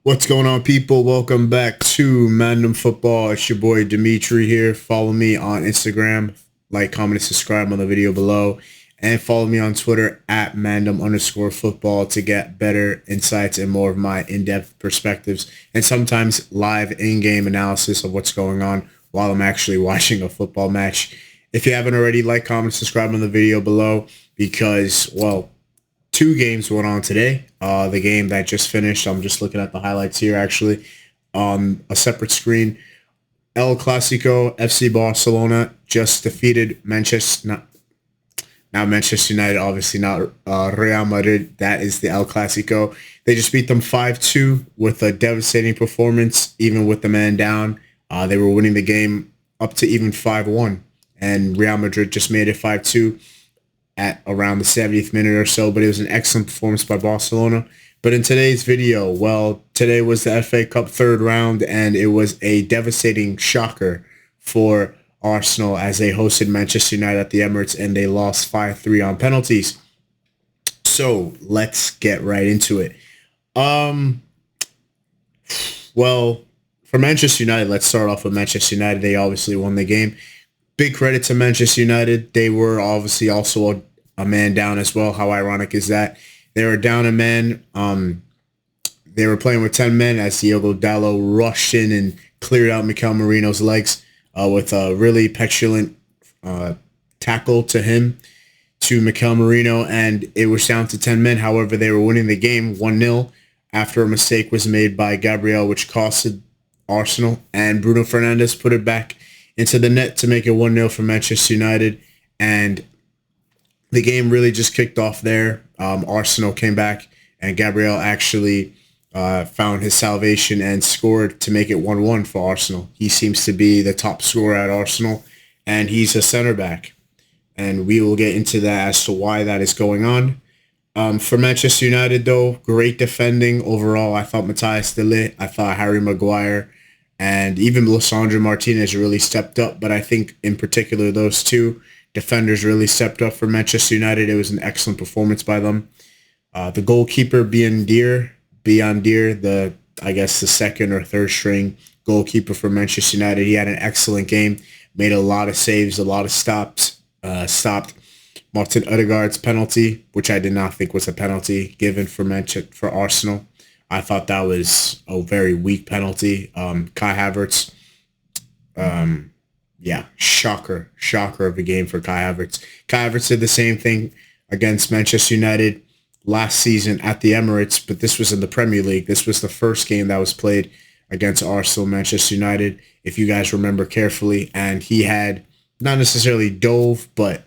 What's going on, people? Welcome back to Man Football. It's your boy Demeachnyc here. Follow me on Instagram, like, comment, and subscribe on the video below, and follow me on Twitter at @mandem_football to get better insights and more of my in-depth perspectives and sometimes live in-game analysis of what's going on while I'm actually watching a football match. If you haven't already, like, comment, subscribe on the video below because, well, two games went on today. The game that just finished, I'm just looking at the highlights here actually on a separate screen. El Clasico, FC Barcelona just defeated not Manchester United, obviously not Real Madrid. That is the El Clasico. They just beat them 5-2 with a devastating performance, even with the man down. They were winning the game up to even 5-1, and Real Madrid just made it 5-2 at around the 70th minute or so, but it was an excellent performance by Barcelona. But in today's video, well, today was the FA Cup third round, and it was a devastating shocker for Arsenal as they hosted Manchester United at the Emirates, and they lost 5-3 on penalties. So let's get right into it. Well, for Manchester United, let's start off with Manchester United. They obviously won the game. Big credit to Manchester United. They were obviously also a man down as well. How ironic is that? They were down a man. They were playing with 10 men as Diogo Dalot rushed in and cleared out Mikel Merino's legs with a really petulant tackle to him, to Mikel Merino, and it was down to 10 men. However, they were winning the game 1-0 after a mistake was made by Gabriel, which costed Arsenal, and Bruno Fernandes put it back into the net to make it 1-0 for Manchester United, and the game really just kicked off there. Arsenal came back, and Gabriel actually found his salvation and scored to make it 1-1 for Arsenal. He seems to be the top scorer at Arsenal, and he's a center back, and we will get into that as to why that is going on. For Manchester United, though, great defending overall. I thought Matthias de Ligt, I thought Harry Maguire, and even Lisandro Martinez really stepped up. But I think in particular those two defenders really stepped up for Manchester United. It was an excellent performance by them. The goalkeeper, Biandir, I guess the second or third string goalkeeper for Manchester United, he had an excellent game, made a lot of saves, a lot of stops, stopped Martin Odegaard's penalty, which I did not think was a penalty given for Arsenal. I thought that was a very weak penalty. Kai Havertz, shocker of a game for Kai Havertz. Kai Havertz did the same thing against Manchester United last season at the Emirates, but this was in the Premier League. This was the first game that was played against Arsenal, Manchester United, if you guys remember carefully, and he had not necessarily dove, but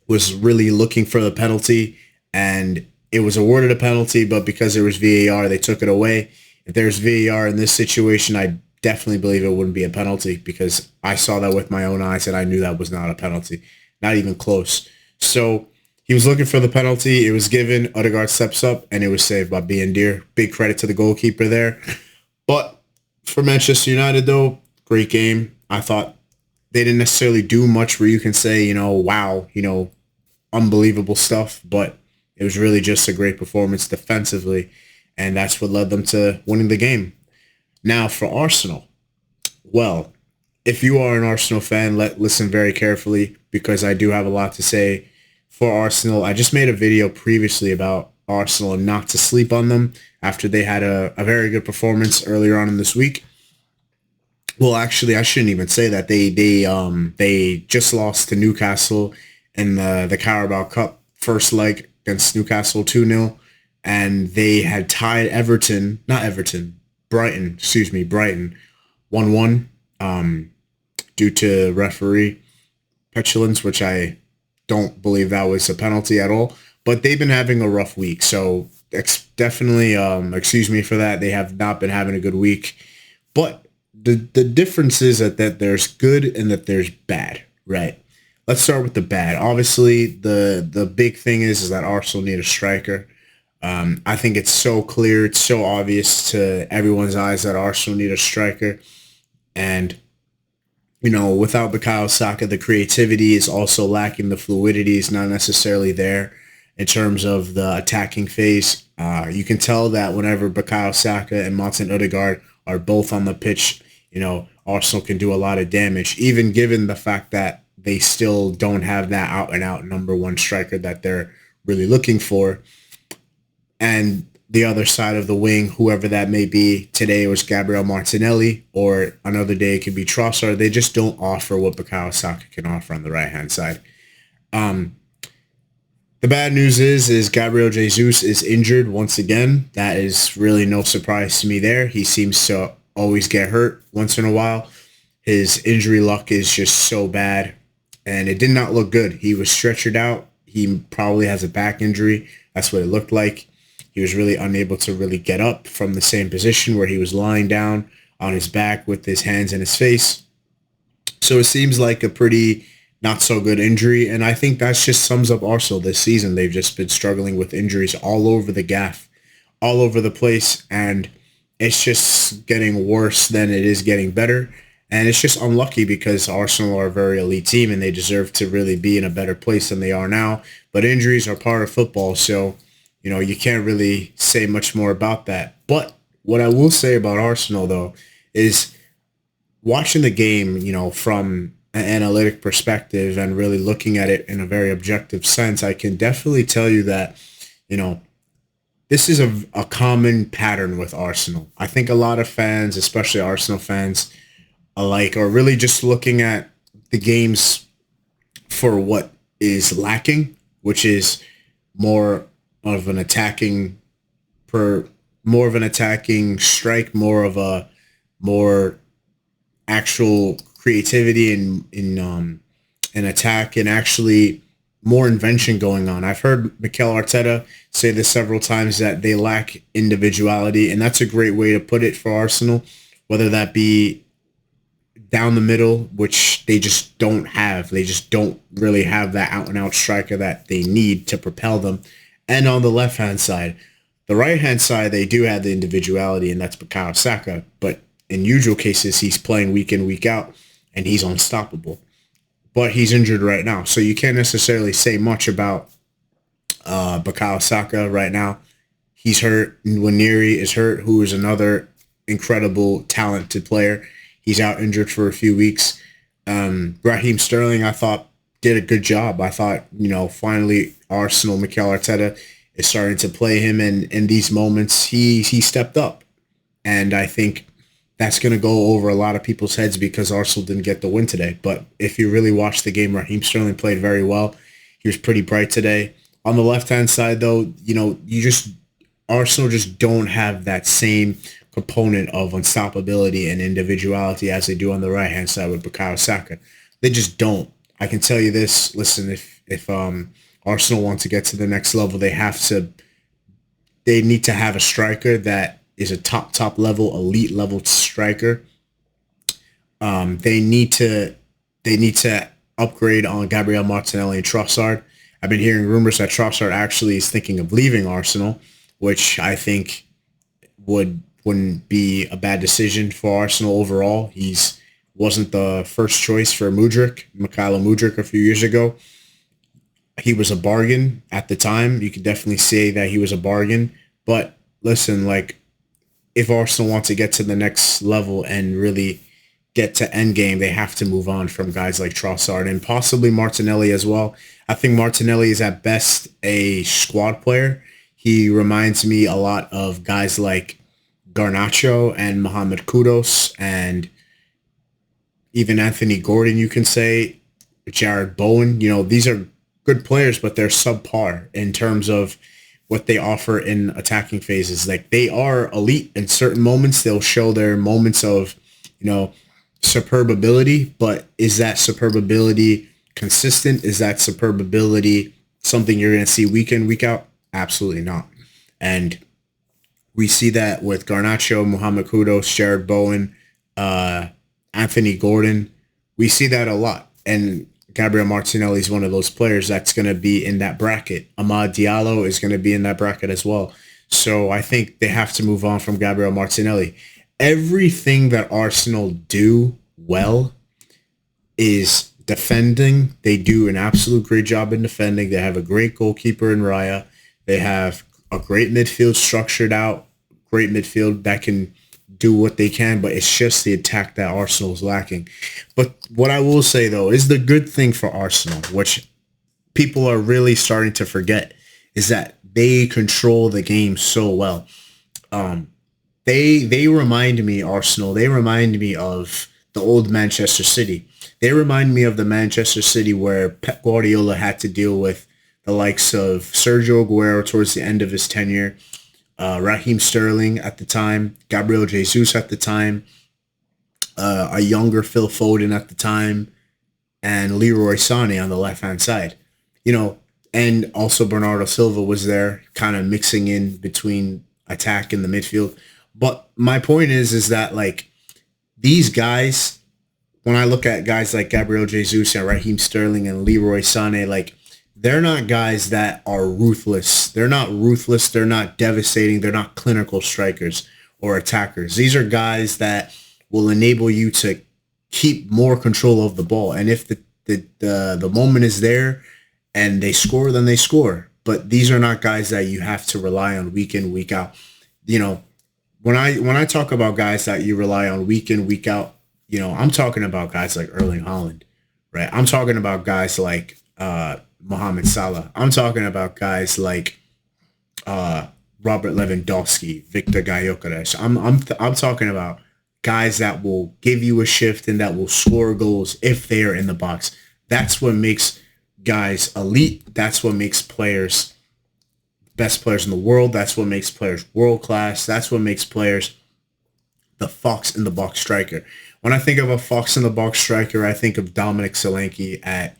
was really looking for the penalty, and it was awarded a penalty, but because there was VAR, they took it away. If there's VAR in this situation, I definitely believe it wouldn't be a penalty because I saw that with my own eyes and I knew that was not a penalty, not even close. So he was looking for the penalty. It was given. Odegaard steps up and it was saved by Biandir. Big credit to the goalkeeper there. But for Manchester United, though, great game. I thought they didn't necessarily do much where you can say, wow, unbelievable stuff, but it was really just a great performance defensively, and that's what led them to winning the game. Now, for Arsenal, well, if you are an Arsenal fan, listen very carefully because I do have a lot to say for Arsenal. I just made a video previously about Arsenal and not to sleep on them after they had a very good performance earlier on in this week. Well, actually, I shouldn't even say that. They just lost to Newcastle in the Carabao Cup first leg against Newcastle 2-0, and they had tied Brighton 1-1 due to referee petulance, which I don't believe that was a penalty at all. But they've been having a rough week, so definitely excuse me for that. They have not been having a good week. But the difference is that there's good and that there's bad, right? Let's start with the bad. Obviously, the big thing is that Arsenal need a striker. I think it's so clear, it's so obvious to everyone's eyes that Arsenal need a striker. And, without Bukayo Saka, the creativity is also lacking. The fluidity is not necessarily there. in terms of the attacking phase. You can tell that whenever Bukayo Saka and Martin Odegaard are both on the pitch, Arsenal can do a lot of damage, even given the fact that they still don't have that out and out number one striker that they're really looking for. And the other side of the wing, whoever that may be, today it was Gabriel Martinelli, or another day it could be Trossard. They just don't offer what Bukayo Saka can offer on the right-hand side. The bad news is Gabriel Jesus is injured once again. That is really no surprise to me there. He seems to always get hurt once in a while. His injury luck is just so bad, and it did not look good. He was stretchered out. He probably has a back injury. That's what it looked like. He was really unable to really get up from the same position where he was lying down on his back with his hands in his face. So it seems like a pretty not so good injury, and I think that just sums up Arsenal this season. They've just been struggling with injuries all over the gaff, all over the place, and it's just getting worse than it is getting better. And it's just unlucky because Arsenal are a very elite team and they deserve to really be in a better place than they are now. But injuries are part of football, so you can't really say much more about that. But what I will say about Arsenal, though, is watching the game, from an analytic perspective and really looking at it in a very objective sense, I can definitely tell you that, this is a common pattern with Arsenal. I think a lot of fans, especially Arsenal fans alike, are really just looking at the games for what is lacking, which is more of an attacking strike, more actual creativity in attack, and actually more invention going on. I've heard Mikel Arteta say this several times that they lack individuality, and that's a great way to put it for Arsenal, whether that be down the middle, which they just don't have. They just don't really have that out-and-out striker that they need to propel them. And on the left-hand side, the right-hand side, they do have the individuality, and that's Bukayo Saka. But in usual cases, he's playing week in, week out, and he's unstoppable. But he's injured right now, so you can't necessarily say much about Bukayo Saka right now. He's hurt. Nwaneri is hurt, who is another incredible, talented player. He's out injured for a few weeks. Raheem Sterling, I thought, did a good job. I thought, finally Arsenal, Mikel Arteta is starting to play him, and in these moments, he stepped up. And I think that's going to go over a lot of people's heads because Arsenal didn't get the win today. But if you really watch the game, Raheem Sterling played very well. He was pretty bright today. On the left-hand side, though, Arsenal just don't have that same component of unstoppability and individuality as they do on the right-hand side with Bukayo Saka. They just don't. I can tell you this. Listen, if Arsenal want to get to the next level, they need to have a striker that is a top level, elite level striker. They need to upgrade on Gabriel Martinelli and Trossard. I've been hearing rumors that Trossard actually is thinking of leaving Arsenal, which I think wouldn't be a bad decision for Arsenal overall. He's wasn't the first choice for Mykhailo Mudryk a few years ago. He was a bargain at the time. You could definitely say that he was a bargain. But listen, if Arsenal want to get to the next level and really get to endgame, they have to move on from guys like Trossard and possibly Martinelli as well. I think Martinelli is at best a squad player. He reminds me a lot of guys like Garnacho and Mohamed Kudus and even Anthony Gordon, you can say, Jared Bowen. These are good players, but they're subpar in terms of what they offer in attacking phases. They are elite in certain moments. They'll show their moments of, superb ability, but is that superb ability consistent? Is that superb ability something you're going to see week in, week out? Absolutely not. And we see that with Garnacho, Mohamed Kudus, Jared Bowen, Anthony Gordon. We see that a lot. And Gabriel Martinelli is one of those players that's going to be in that bracket. Amad Diallo is going to be in that bracket as well. So I think they have to move on from Gabriel Martinelli. Everything that Arsenal do well is defending, they do an absolute great job in defending. They have a great goalkeeper in Raya. They have a great midfield structured out, great midfield that can do what they can, but it's just the attack that Arsenal is lacking. But what I will say, though, is the good thing for Arsenal, which people are really starting to forget, is that they control the game so well. They remind me, Arsenal, they remind me of the old Manchester City. They remind me of the Manchester City where Pep Guardiola had to deal with the likes of Sergio Aguero towards the end of his tenure, Raheem Sterling at the time, Gabriel Jesus at the time, a younger Phil Foden at the time, and Leroy Sané on the left-hand side. You know, and also Bernardo Silva was there, kind of mixing in between attack and the midfield. But my point is that, like, these guys, when I look at guys like Gabriel Jesus and Raheem Sterling and Leroy Sané, like, they're not guys that are ruthless. They're not ruthless. They're not devastating. They're not clinical strikers or attackers. These are guys that will enable you to keep more control of the ball. And if the moment is there and they score, then they score. But these are not guys that you have to rely on week in, week out. You know, when I talk about guys that you rely on week in, week out, you know, I'm talking about guys like Erling Haaland, right? I'm talking about guys like Mohamed Salah. I'm talking about guys like Robert Lewandowski, Victor Gyökeres. I'm talking about guys that will give you a shift and that will score goals if they are in the box. That's what makes guys elite. That's what makes players best players in the world. That's what makes players world class. That's what makes players the fox in the box striker. When I think of a fox in the box striker, I think of Dominic Solanke at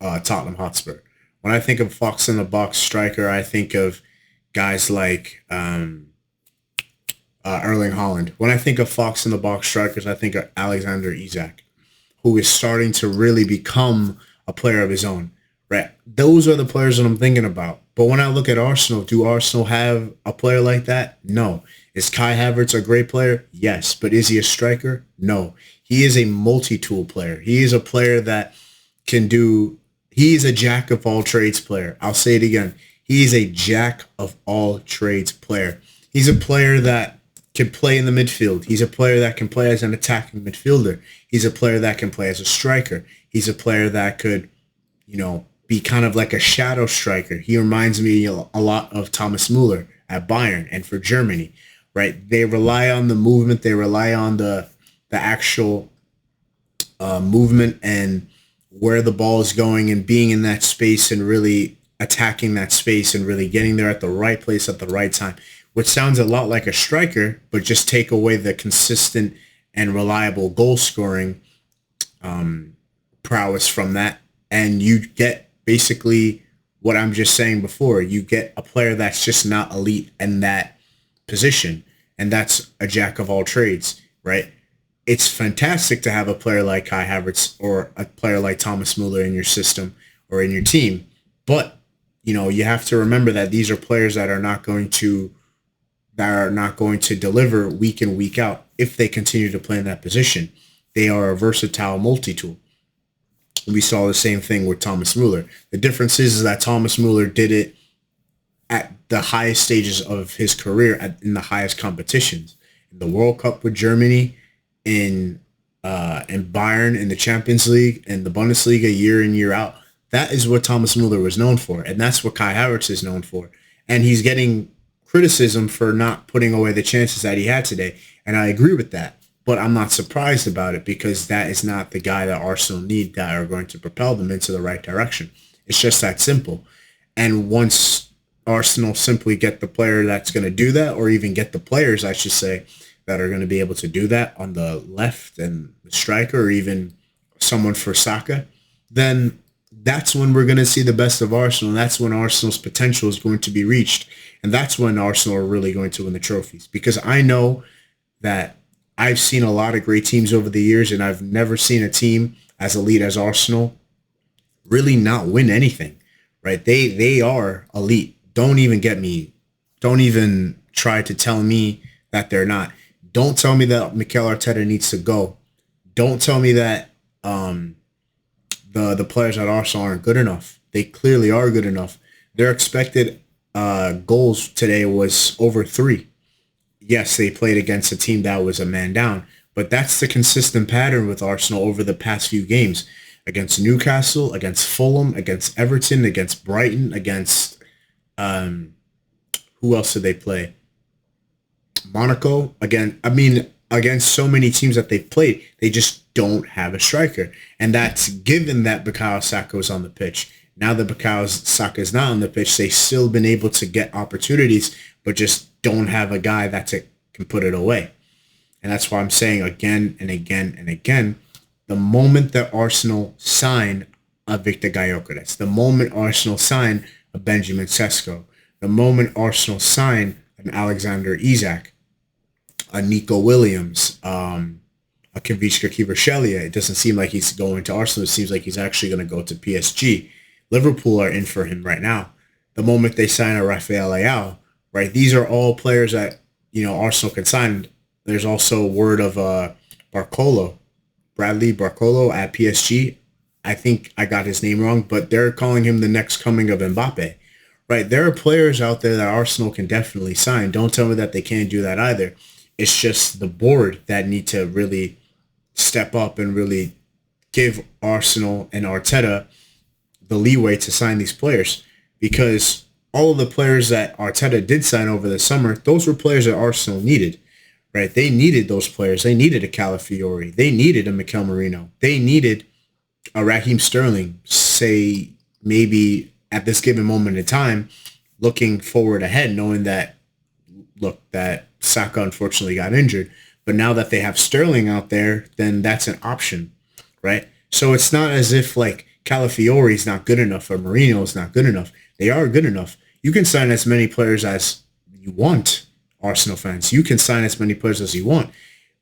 Tottenham Hotspur. When I think of fox in the box striker, I think of guys like Erling Haaland. When I think of fox in the box strikers, I think of Alexander Isak, who is starting to really become a player of his own. Right? Those are the players that I'm thinking about. But when I look at Arsenal, do Arsenal have a player like that? No. Is Kai Havertz a great player? Yes. But is he a striker? No. He is a multi-tool player. He is a player that can do, he is a jack of all trades player. I'll say it again. He is a jack of all trades player. He's a player that can play in the midfield. He's a player that can play as an attacking midfielder. He's a player that can play as a striker. He's a player that could, you know, be kind of like a shadow striker. He reminds me a lot of Thomas Müller at Bayern and for Germany, right? They rely on the movement. They rely on the actual movement and where the ball is going and being in that space and really attacking that space and really getting there at the right place at the right time, which sounds a lot like a striker, but just take away the consistent and reliable goal scoring prowess from that. And you get basically what I'm just saying before. You get a player that's just not elite in that position. And that's a jack of all trades, right? It's fantastic to have a player like Kai Havertz or a player like Thomas Müller in your system or in your team. But, you know, you have to remember that these are players that are not going to deliver week in, week out if they continue to play in that position. They are a versatile multi-tool. We saw the same thing with Thomas Müller. The difference is that Thomas Müller did it at the highest stages of his career, in the highest competitions, in the World Cup with Germany, in Bayern, in the Champions League, in the Bundesliga, year in, year out. That is what Thomas Müller was known for, and that's what Kai Havertz is known for. And he's getting criticism for not putting away the chances that he had today, and I agree with that. But I'm not surprised about it because that is not the guy that Arsenal need that are going to propel them into the right direction. It's just that simple. And once Arsenal simply get the player that's going to do that, or even get the players, I should say, that are going to be able to do that on the left and the striker, or even someone for Saka, then that's when we're going to see the best of Arsenal. And that's when Arsenal's potential is going to be reached. And that's when Arsenal are really going to win the trophies. Because I know that I've seen a lot of great teams over the years, and I've never seen a team as elite as Arsenal really not win anything, right? They are elite. Don't even get me. Don't even try to tell me that they're not. Don't tell me that Mikel Arteta needs to go. Don't tell me that the players at Arsenal aren't good enough. They clearly are good enough. Their expected goals today was over 3. Yes, they played against a team that was a man down, but that's the consistent pattern with Arsenal over the past few games. Against Newcastle, against Fulham, against Everton, against Brighton, against who else did they play? Monaco again. I mean, against so many teams that they've played, they just don't have a striker, and that's given that Bukayo Saka was on the pitch. Now that Bukayo Saka is not on the pitch, they've still been able to get opportunities, but just don't have a guy that can put it away. And that's why I'm saying again and again and again, the moment that Arsenal sign a Victor Gyökeres, the moment Arsenal sign a Benjamin Sesko, the moment Arsenal sign an Alexander Isak, a Nico Williams, a Kavicka Kvaratskhelia, it doesn't seem like he's going to Arsenal. It seems like he's actually going to go to PSG. Liverpool are in for him right now. The moment they sign a Rafael Leao, right? These are all players that, Arsenal can sign. There's also word of Bradley Barcolo at PSG. I think I got his name wrong, but they're calling him the next coming of Mbappe, right? There are players out there that Arsenal can definitely sign. Don't tell me that they can't do that either. It's just the board that need to really step up and really give Arsenal and Arteta the leeway to sign these players, because all of the players that Arteta did sign over the summer, those were players that Arsenal needed, right? They needed those players. They needed a Calafiori. They needed a Mikel Merino. They needed a Raheem Sterling, say maybe at this given moment in time, looking forward ahead, knowing that, that Saka unfortunately got injured. But now that they have Sterling out there, then that's an option, right? So it's not as if like Calafiori is not good enough or Merino is not good enough. They are good enough. You can sign as many players as you want, Arsenal fans. You can sign as many players as you want.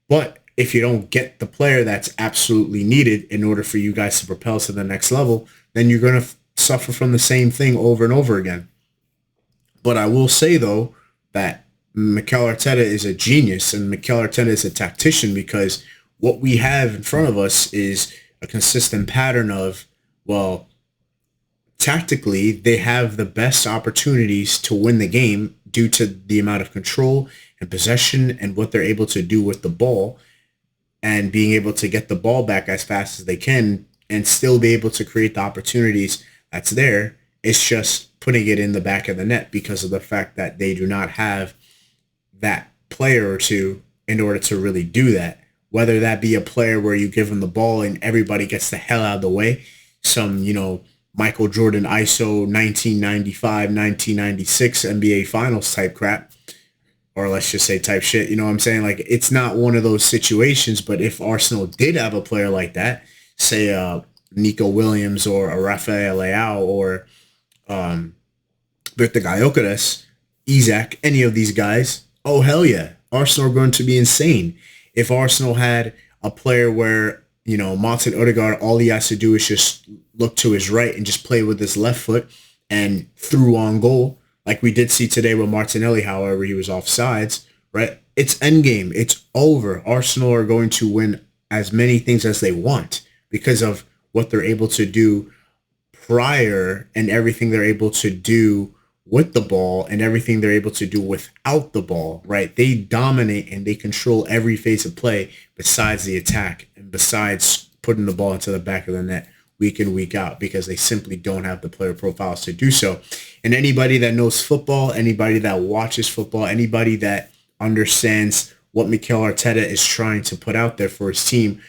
But if you don't get the player that's absolutely needed in order for you guys to propel to the next level, then you're going to suffer from the same thing over and over again. But I will say, though, that Mikel Arteta is a genius and Mikel Arteta is a tactician, because what we have in front of us is a consistent pattern of, well, tactically, they have the best opportunities to win the game due to the amount of control and possession and what they're able to do with the ball and being able to get the ball back as fast as they can and still be able to create the opportunities that's there. It's just putting it in the back of the net because of the fact that they do not have that player or two in order to really do that. Whether that be a player where you give them the ball and everybody gets the hell out of the way, some, Michael Jordan ISO 1995, 1996 NBA Finals type crap, or let's just say type shit. You know what I'm saying? Like, it's not one of those situations, but if Arsenal did have a player like that, say Nico Williams or a Rafael Leao or Victor Gyökeres, Isak, any of these guys, oh, hell yeah. Arsenal are going to be insane. If Arsenal had a player where, Martin Odegaard, all he has to do is just look to his right and just play with his left foot and through on goal, like we did see today with Martinelli, however, he was offsides, right? It's endgame. It's over. Arsenal are going to win as many things as they want because of what they're able to do prior and everything they're able to do with the ball and everything they're able to do without the ball, right? They dominate and they control every phase of play besides the attack and besides putting the ball into the back of the net week in, week out, because they simply don't have the player profiles to do so. And anybody that knows football, anybody that watches football, anybody that understands what Mikel Arteta is trying to put out there for his team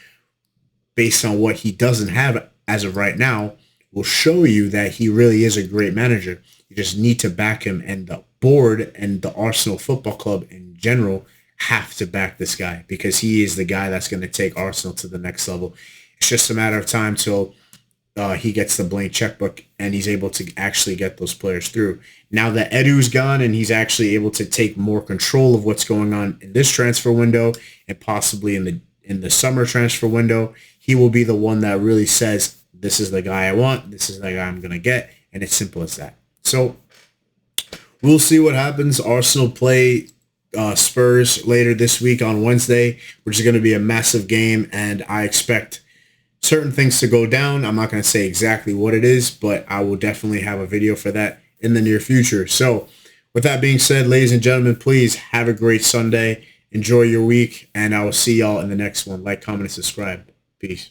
based on what he doesn't have as of right now will show you that he really is a great manager. You just need to back him, and the board and the Arsenal Football Club in general have to back this guy because he is the guy that's going to take Arsenal to the next level. It's just a matter of time till he gets the blank checkbook and he's able to actually get those players through. Now that Edu's gone and he's actually able to take more control of what's going on in this transfer window and possibly in the summer transfer window, he will be the one that really says, this is the guy I want, this is the guy I'm going to get, and it's simple as that. So we'll see what happens. Arsenal play Spurs later this week on Wednesday, which is going to be a massive game, and I expect certain things to go down. I'm not going to say exactly what it is, but I will definitely have a video for that in the near future. So with that being said, ladies and gentlemen, please have a great Sunday. Enjoy your week, and I will see y'all in the next one. Like, comment, and subscribe. Peace.